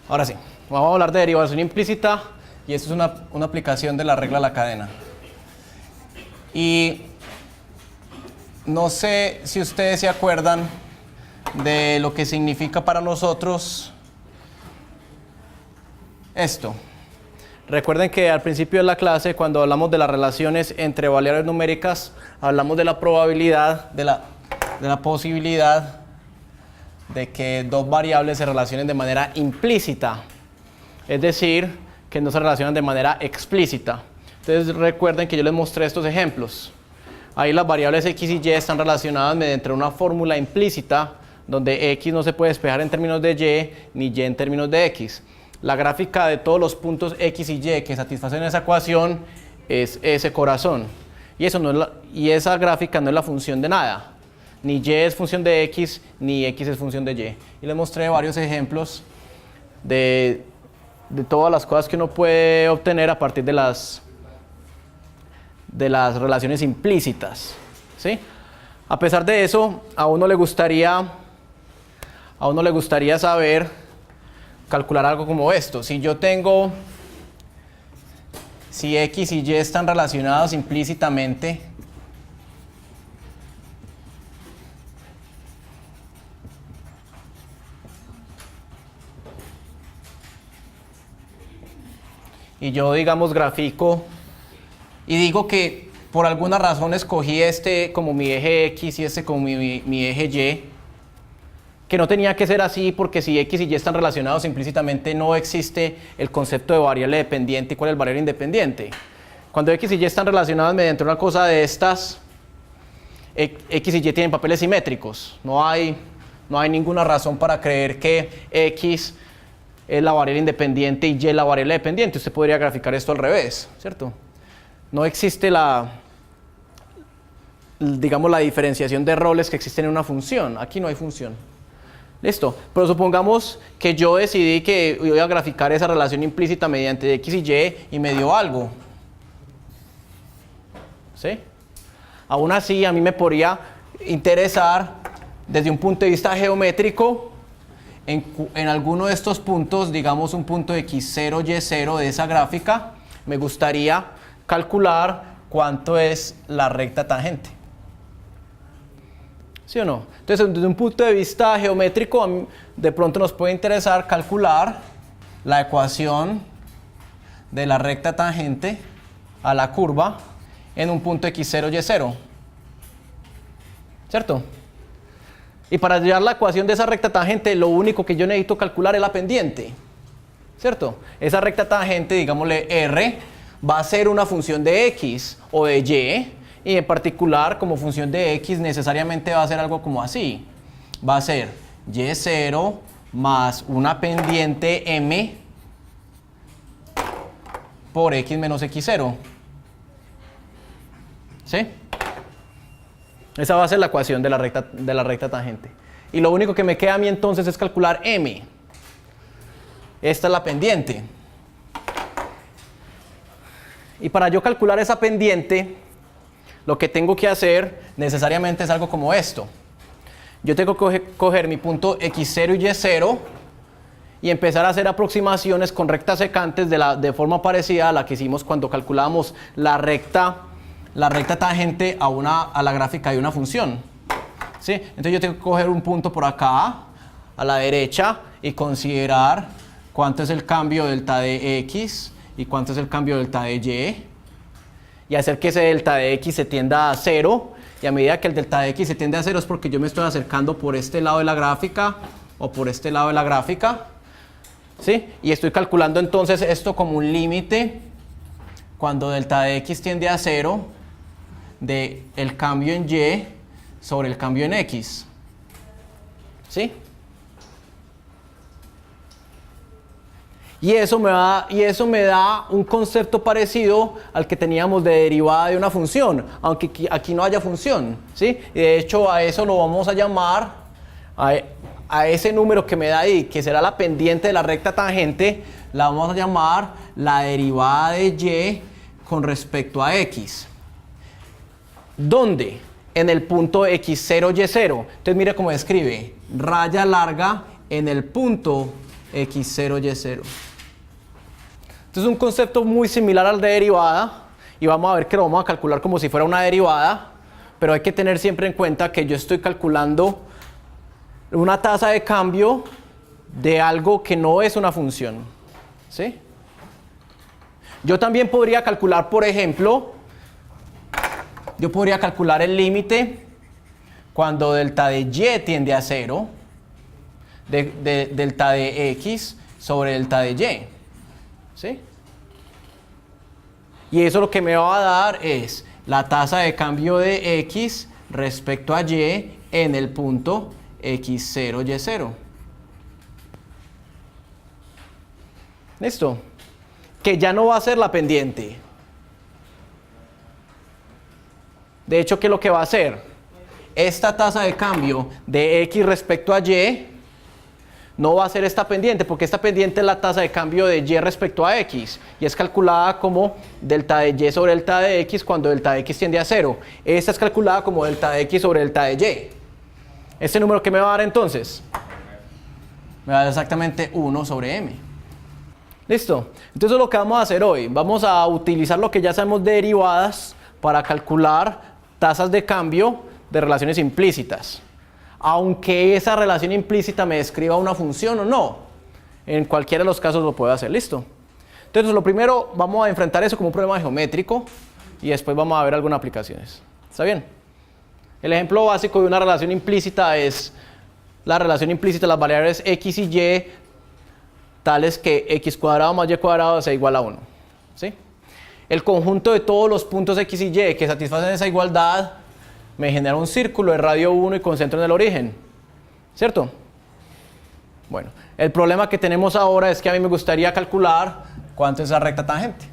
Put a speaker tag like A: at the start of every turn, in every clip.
A: Ahora sí, vamos a hablar de derivación implícita y esto es una aplicación de la regla de la cadena. Y no sé si ustedes se acuerdan de lo que significa para nosotros esto. Recuerden que al principio de la clase, cuando hablamos de las relaciones entre variables numéricas, hablamos de la probabilidad, de la posibilidad de que dos variables se relacionen de manera implícita, es decir, que no se relacionan de manera explícita. Entonces recuerden que yo les mostré estos ejemplos. Ahí las variables x y y están relacionadas mediante una fórmula implícita donde x no se puede despejar en términos de y ni y en términos de x. La gráfica de todos los puntos x y y que satisfacen esa ecuación es ese corazón. Y esa gráfica no es la función de nada. Ni y es función de x, ni x es función de y. Y les mostré varios ejemplos de todas las cosas que uno puede obtener a partir de las relaciones implícitas, ¿sí? A pesar de eso, a uno le gustaría saber calcular algo como esto. Si x y y están relacionados implícitamente, y yo, digamos, grafico y digo que por alguna razón escogí este como mi eje x y este como mi eje y, que no tenía que ser así, porque si x y y están relacionados implícitamente no existe el concepto de variable dependiente. ¿Y cuál es el variable independiente? Cuando x y y están relacionadas mediante una cosa de estas, x y y tienen papeles simétricos. No hay ninguna razón para creer que x es la variable independiente y y es la variable dependiente. Usted podría graficar esto al revés, ¿cierto? No existe digamos, la diferenciación de roles que existen en una función. Aquí no hay función. ¿Listo? Pero supongamos que yo decidí que voy a graficar esa relación implícita mediante x y me dio algo. ¿Sí? Aún así, a mí me podría interesar desde un punto de vista geométrico en alguno de estos puntos, digamos un punto x0, y0 de esa gráfica, me gustaría calcular cuánto es la recta tangente. ¿Sí o no? Entonces, desde un punto de vista geométrico, de pronto nos puede interesar calcular la ecuación de la recta tangente a la curva en un punto x0, y0. ¿Cierto? Y para hallar la ecuación de esa recta tangente, lo único que yo necesito calcular es la pendiente. ¿Cierto? Esa recta tangente, digámosle r, va a ser una función de x o de y en particular, como función de x, necesariamente va a ser algo como así. Va a ser y0 más una pendiente m por x menos x0. ¿Sí? Esa va a ser la ecuación de la recta tangente. Y lo único que me queda a mí entonces es calcular m. Esta es la pendiente. Y para yo calcular esa pendiente, lo que tengo que hacer necesariamente es algo como esto. Yo tengo que coger mi punto x0 y y0 y empezar a hacer aproximaciones con rectas secantes de forma parecida a la que hicimos cuando calculábamos la recta tangente a la gráfica de una función. ¿Sí? Entonces yo tengo que coger un punto por acá, a la derecha, y considerar cuánto es el cambio delta de x y cuánto es el cambio delta de y hacer que ese delta de x se tienda a 0, y a medida que el delta de x se tiende a 0 es porque yo me estoy acercando por este lado de la gráfica o por este lado de la gráfica, ¿sí? Y estoy calculando entonces esto como un límite cuando delta de x tiende a 0 de el cambio en y sobre el cambio en x, ¿sí? Y eso me da un concepto parecido al que teníamos de derivada de una función, aunque aquí no haya función, ¿sí? Y de hecho a eso lo vamos a llamar, a ese número que me da ahí, que será la pendiente de la recta tangente, la vamos a llamar la derivada de y con respecto a x. ¿Dónde? En el punto x0, y0. Entonces mire cómo escribe, raya larga en el punto x0, y0. Entonces es un concepto muy similar al de derivada y vamos a ver que lo vamos a calcular como si fuera una derivada, pero hay que tener siempre en cuenta que yo estoy calculando una tasa de cambio de algo que no es una función, ¿sí? Yo también podría calcular, por ejemplo, yo podría calcular el límite cuando delta de y tiende a 0, de delta de x sobre delta de y, ¿sí? Y eso lo que me va a dar es la tasa de cambio de x respecto a y en el punto x0, y0. ¿Listo? Que ya no va a ser la pendiente. De hecho, ¿qué es lo que va a hacer? Esta tasa de cambio de x respecto a y no va a ser esta pendiente, porque esta pendiente es la tasa de cambio de y respecto a x, y es calculada como delta de y sobre delta de x cuando delta de x tiende a 0. Esta es calculada como delta de x sobre delta de y. ¿Este número qué me va a dar entonces? Me va a dar exactamente 1 sobre m. ¿Listo? Entonces es lo que vamos a hacer hoy. Vamos a utilizar lo que ya sabemos de derivadas para calcular tasas de cambio de relaciones implícitas. Aunque esa relación implícita me describa una función o no. En cualquiera de los casos lo puedo hacer. ¿Listo? Entonces lo primero vamos a enfrentar eso como un problema geométrico y después vamos a ver algunas aplicaciones. ¿Está bien? El ejemplo básico de una relación implícita es la relación implícita de las variables x y y tales que x cuadrado más y cuadrado sea igual a 1. ¿Sí? El conjunto de todos los puntos x y y que satisfacen esa igualdad me genera un círculo de radio 1 y con centro en el origen. ¿Cierto? Bueno, el problema que tenemos ahora es que a mí me gustaría calcular cuánto es la recta tangente.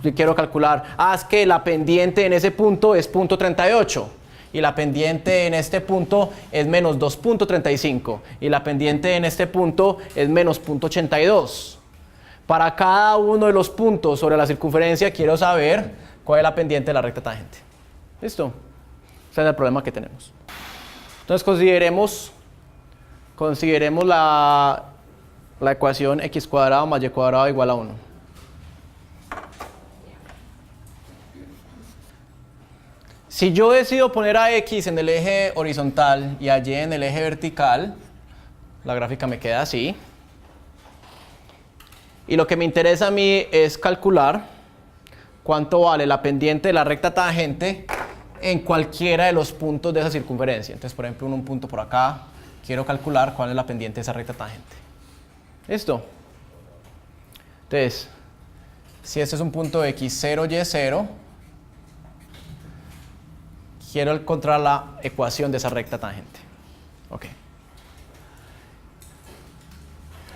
A: Yo quiero calcular, es que la pendiente en ese punto es punto 38 y la pendiente en este punto es menos 2.35 y la pendiente en este punto es menos 0.82. Para cada uno de los puntos sobre la circunferencia quiero saber cuál es la pendiente de la recta tangente. ¿Listo? Ese es el problema que tenemos. Entonces consideremos la ecuación x cuadrado más y cuadrado igual a 1. Si yo decido poner a x en el eje horizontal y a y en el eje vertical, la gráfica me queda así. Y lo que me interesa a mí es calcular cuánto vale la pendiente de la recta tangente en cualquiera de los puntos de esa circunferencia. Entonces, por ejemplo, en un punto por acá, quiero calcular cuál es la pendiente de esa recta tangente. ¿Listo? Entonces, si este es un punto x0, y0, quiero encontrar la ecuación de esa recta tangente. Ok.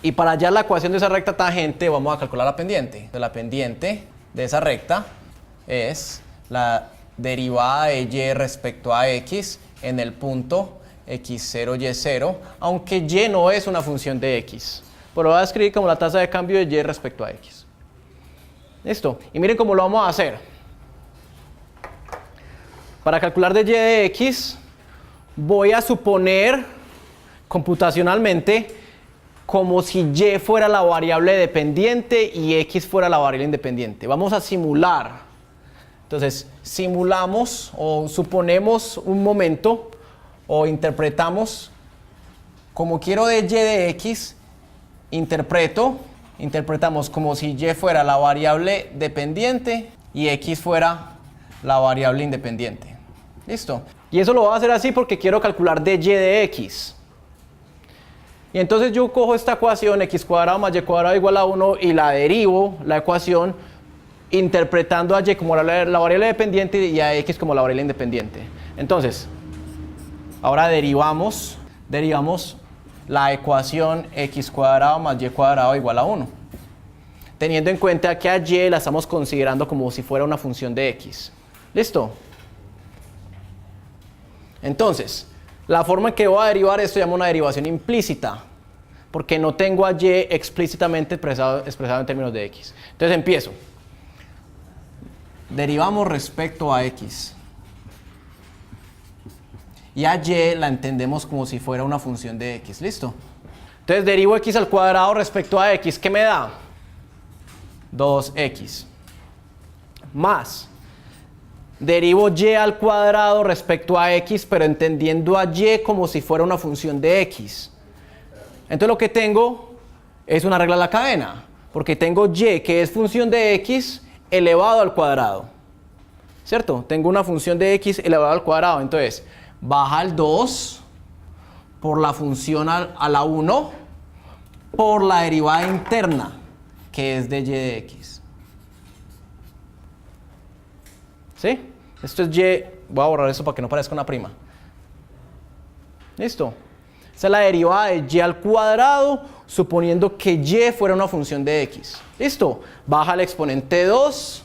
A: Y para hallar la ecuación de esa recta tangente vamos a calcular la pendiente. Entonces, la pendiente de esa recta es la derivada de y respecto a x en el punto x0, y0, aunque y no es una función de x. Pero lo voy a escribir como la tasa de cambio de y respecto a x. ¿Listo? Y miren cómo lo vamos a hacer. Para calcular de y de x, voy a suponer computacionalmente como si y fuera la variable dependiente y x fuera la variable independiente. Vamos a simular. Entonces, simulamos o suponemos un momento o interpretamos como quiero de y de x, interpretamos como si y fuera la variable dependiente y x fuera la variable independiente. ¿Listo? Y eso lo voy a hacer así porque quiero calcular de y de x. Y entonces yo cojo esta ecuación x cuadrado más y cuadrado igual a 1 y la derivo, la ecuación, interpretando a y como la variable dependiente y a x como la variable independiente. Entonces, ahora derivamos la ecuación x cuadrado más y cuadrado igual a 1. Teniendo en cuenta que a y la estamos considerando como si fuera una función de x. ¿Listo? Entonces, la forma en que voy a derivar esto se llama una derivación implícita, porque no tengo a y explícitamente expresado en términos de x. Entonces empiezo. Derivamos respecto a x. Y a y la entendemos como si fuera una función de x. ¿Listo? Entonces derivo x al cuadrado respecto a x, ¿qué me da? 2x. Más, derivo y al cuadrado respecto a x, pero entendiendo a y como si fuera una función de x. Entonces lo que tengo es una regla de la cadena, porque tengo y que es función de x elevado al cuadrado. ¿Cierto? Tengo una función de x elevado al cuadrado. Entonces, baja el 2 por la función a la 1 por la derivada interna, que es de y de x. ¿Sí? Esto es y. Voy a borrar eso para que no parezca una prima. ¿Listo? Esta es la derivada de y al cuadrado, suponiendo que y fuera una función de x. ¿Listo? Baja el exponente 2,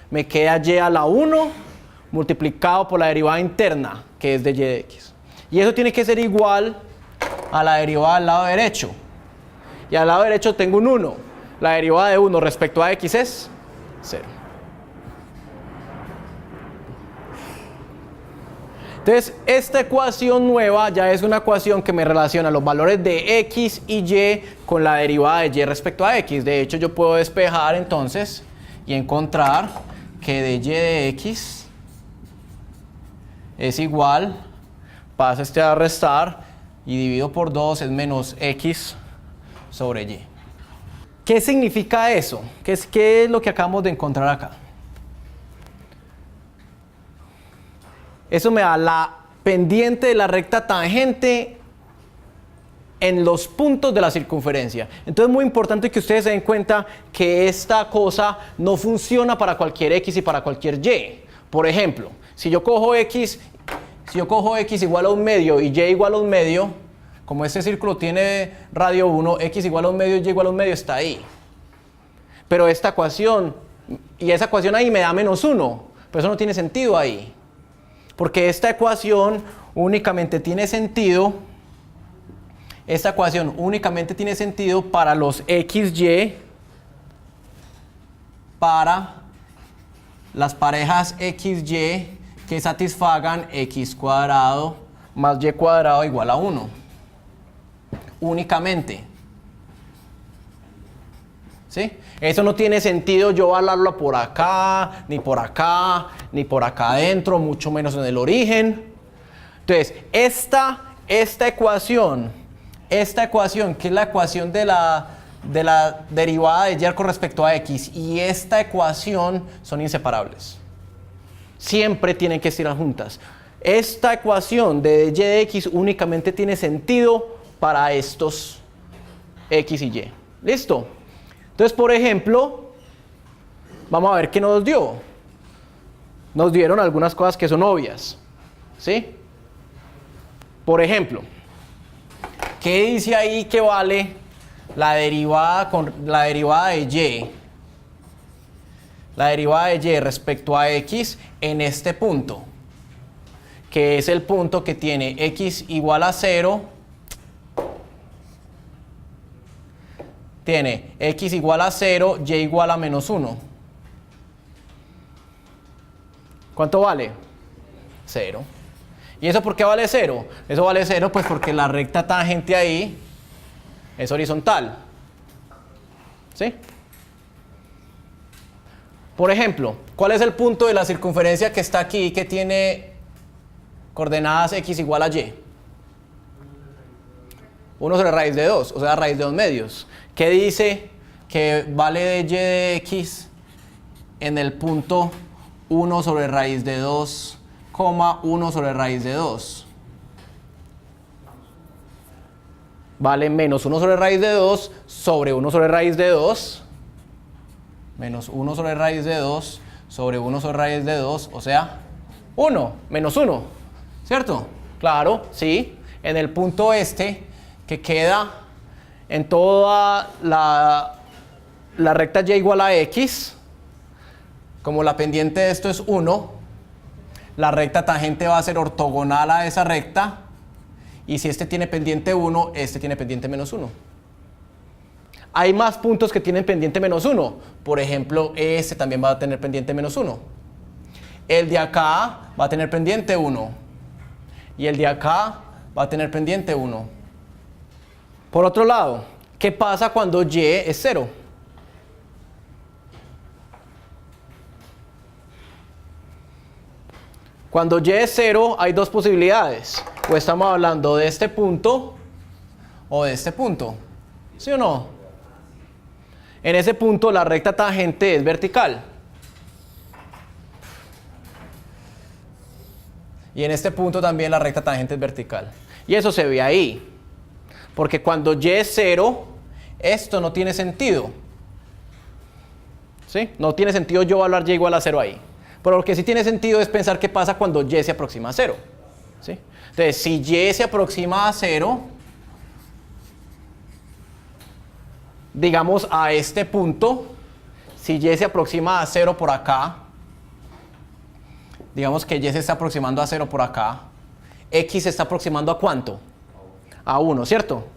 A: me queda y a la 1 multiplicado por la derivada interna, que es de y de x. Y eso tiene que ser igual a la derivada al lado derecho. Y al lado derecho tengo un 1. La derivada de 1 respecto a x es 0. Entonces, esta ecuación nueva ya es una ecuación que me relaciona los valores de x y y con la derivada de y respecto a x. De hecho, yo puedo despejar entonces y encontrar que de y de x es igual, paso este a restar y divido por 2 es menos x sobre y. ¿Qué significa eso? ¿Qué es lo que acabamos de encontrar acá? Eso me da la pendiente de la recta tangente en los puntos de la circunferencia. Entonces es muy importante que ustedes se den cuenta que esta cosa no funciona para cualquier x y para cualquier y. Por ejemplo, si yo cojo x igual a un medio y y igual a un medio, como este círculo tiene radio 1, x igual a un medio y y igual a un medio está ahí. Pero esta ecuación, y esa ecuación ahí me da menos 1, pero eso no tiene sentido ahí. Porque esta ecuación únicamente tiene sentido para los xy, para las parejas xy que satisfagan x cuadrado más y cuadrado igual a 1. Únicamente. ¿Sí? Eso no tiene sentido yo hablarlo por acá, ni por acá, ni por acá adentro, mucho menos en el origen. Entonces, esta ecuación, que es la ecuación de la derivada de y con respecto a x, y esta ecuación son inseparables. Siempre tienen que estar juntas. Esta ecuación de y de x únicamente tiene sentido para estos x y y. ¿Listo? Entonces, por ejemplo, vamos a ver qué nos dio. Nos dieron algunas cosas que son obvias. ¿Sí? Por ejemplo, ¿qué dice ahí que vale la derivada de y? La derivada de y respecto a x en este punto, que es el punto que tiene x igual a 0, tiene x igual a 0, y igual a menos 1. ¿Cuánto vale? 0. ¿Y eso por qué vale 0? Eso vale 0 pues porque la recta tangente ahí es horizontal. ¿Sí? Por ejemplo, ¿cuál es el punto de la circunferencia que está aquí que tiene coordenadas x igual a y? 1 sobre raíz de 2, o sea, raíz de 2 medios. ¿Qué dice que vale de y de x en el punto 1 sobre raíz de 2, 1 sobre raíz de 2? Vale menos 1 sobre raíz de 2 sobre 1 sobre raíz de 2, menos 1 sobre raíz de 2 sobre 1 sobre raíz de 2, o sea, 1, menos 1, ¿cierto? Claro, sí, en el punto este que queda en toda la recta y igual a x, como la pendiente de esto es 1, la recta tangente va a ser ortogonal a esa recta, y si este tiene pendiente 1, este tiene pendiente menos 1. Hay más puntos que tienen pendiente menos 1, por ejemplo, este también va a tener pendiente menos 1. El de acá va a tener pendiente 1, y el de acá va a tener pendiente 1. Por otro lado, ¿qué pasa cuando y es 0? Cuando y es 0 hay dos posibilidades. O estamos hablando de este punto o de este punto. ¿Sí o no? En ese punto la recta tangente es vertical. Y en este punto también la recta tangente es vertical. Y eso se ve ahí. Porque cuando y es 0, esto no tiene sentido. ¿Sí? No tiene sentido yo evaluar y igual a 0 ahí. Pero lo que sí tiene sentido es pensar qué pasa cuando y se aproxima a 0. ¿Sí? Entonces, si y se aproxima a 0, digamos a este punto, si y se aproxima a 0 por acá, digamos que y se está aproximando a 0 por acá, x se está aproximando ¿a cuánto? A 1, ¿cierto?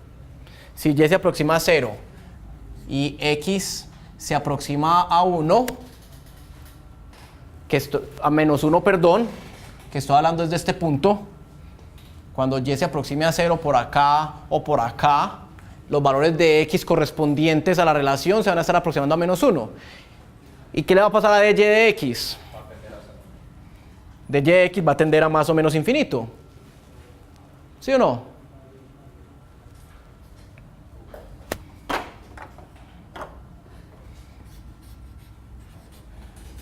A: Si y se aproxima a 0 y x se aproxima a 1, a menos 1, perdón, que estoy hablando desde este punto, cuando y se aproxime a 0 por acá o por acá, los valores de x correspondientes a la relación se van a estar aproximando a menos 1. ¿Y qué le va a pasar a y de x? De y de x va a tender a más o menos infinito. ¿Sí o no?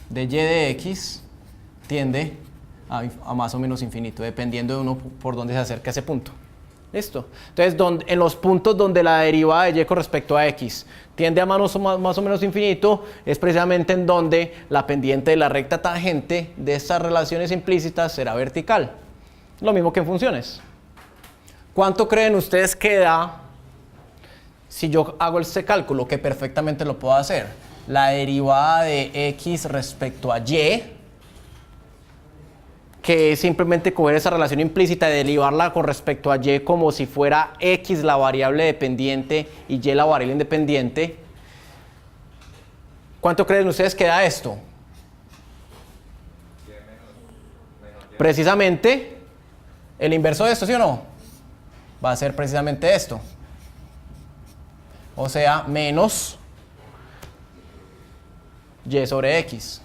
A: De y de x tiende a más o menos infinito, dependiendo de uno por dónde se acerca a ese punto. ¿Listo? Entonces, en los puntos donde la derivada de y con respecto a x tiende a más o menos infinito, es precisamente en donde la pendiente de la recta tangente de estas relaciones implícitas será vertical. Lo mismo que en funciones. ¿Cuánto creen ustedes que da si yo hago este cálculo, que perfectamente lo puedo hacer? La derivada de x respecto a y, que es simplemente coger esa relación implícita y derivarla con respecto a y como si fuera x la variable dependiente y y la variable independiente. ¿Cuánto creen ustedes que da esto? Precisamente el inverso de esto, ¿sí o no? Va a ser precisamente esto. O sea, menos y sobre x.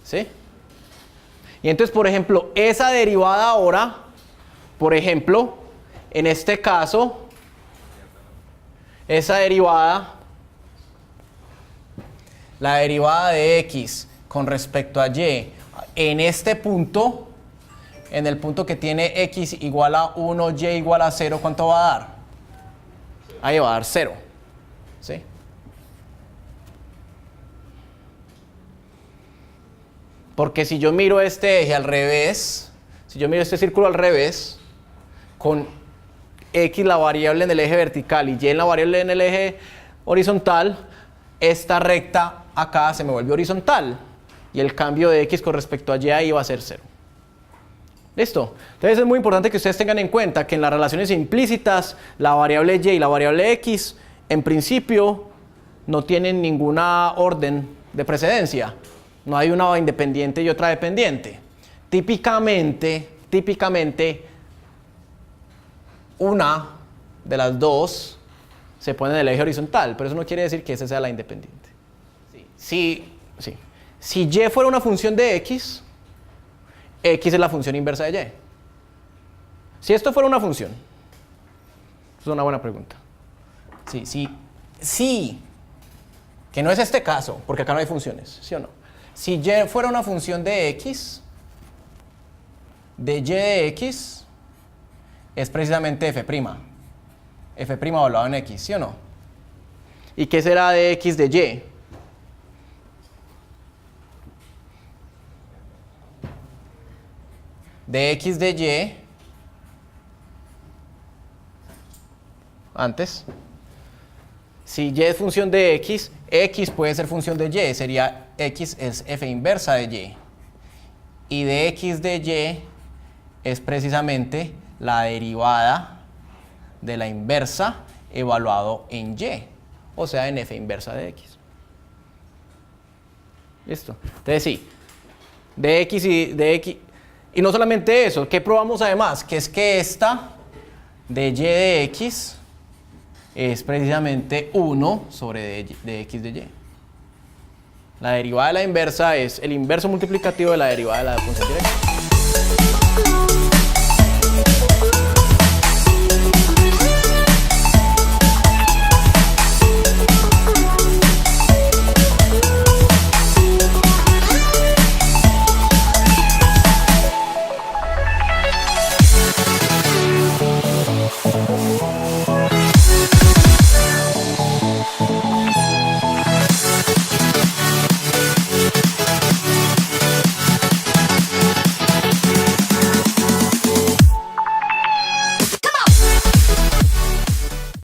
A: ¿Sí? Y entonces, por ejemplo, esa derivada ahora, por ejemplo, en este caso, esa derivada, la derivada de x con respecto a y, en este punto, en el punto que tiene x igual a 1, y igual a 0, ¿cuánto va a dar? Ahí va a dar 0. ¿Sí? Porque si yo miro este eje al revés, si yo miro este círculo al revés, con x la variable en el eje vertical y y en la variable en el eje horizontal, esta recta acá se me vuelve horizontal y el cambio de x con respecto a y ahí va a ser 0. ¿Listo? Entonces es muy importante que ustedes tengan en cuenta que en las relaciones implícitas la variable y la variable x en principio no tienen ninguna orden de precedencia. No hay una independiente y otra dependiente. Típicamente, una de las dos se pone en el eje horizontal, pero eso no quiere decir que esa sea la independiente. Si y fuera una función de x es la función inversa de y. Si esto fuera una función, es una buena pregunta. Sí, que no es este caso, porque acá no hay funciones, ¿sí o no? Si y fuera una función de x, de y de x es precisamente f'. F' evaluado en x, ¿sí o no? ¿Y qué será de x de y? De x de y, antes, si y es función de x, x puede ser función de y, sería x es f inversa de y. Y de x de y es precisamente la derivada de la inversa evaluado en y, o sea, en f inversa de x. ¿Listo? Entonces sí, de x y de x. Y no solamente eso, ¿qué probamos además? Que es que esta de y de x es precisamente 1 sobre de x de y. La derivada de la inversa es el inverso multiplicativo de la derivada de la función directa.